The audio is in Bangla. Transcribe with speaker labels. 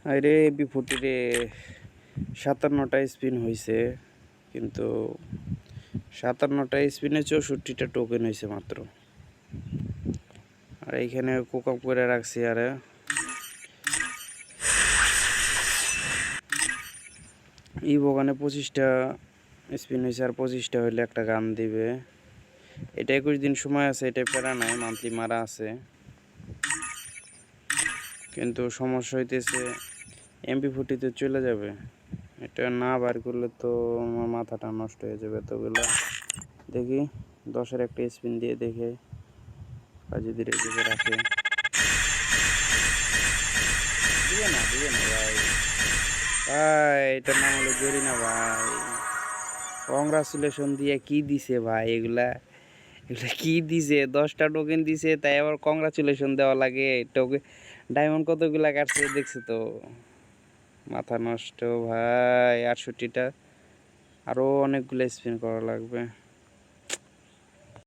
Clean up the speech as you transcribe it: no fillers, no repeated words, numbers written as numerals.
Speaker 1: আরে এমপি40 রে 57টা স্পিন হয়েছে, কিন্তু 57টা স্পিনে 64টা টোকেন হয়েছে মাত্র। আর এইখানে কোকআপ করে রাখছি। আর এই বগানে 25টা স্পিন হয়েছে, আর 25টা হইলে একটা গান দিবে। এটা 21 দিন সময় আছে, এটা প্যারা নাই, মান্থলি মারা আছে। কিন্তু সমস্যা হইতেছে এমপি40 চলে যাবে। এটা না বার করলে তো আমার মাথাটা নষ্ট হয়ে যাবে। এতগুলা দেখি 10-এর একটা স্পিন দিয়ে দেখে যদি রেখে রাখে। দিবে না ভাই। ভাই এটার নাম হলো জরিনা ভাই। কংগ্রাচুলেশন দিয়ে কি দিছে ভাই? এগুলা কি দিছে? 10টা টোকেন দিছে, তাই আবার কংগ্রাচুলেশন দেওয়া লাগে? টোকেন ডায়মন্ড কতগুলা কাটছে দেখছো তো? মাথা নষ্ট ভাই। 68টা আরো অনেকগুলো স্পিন করা লাগবে।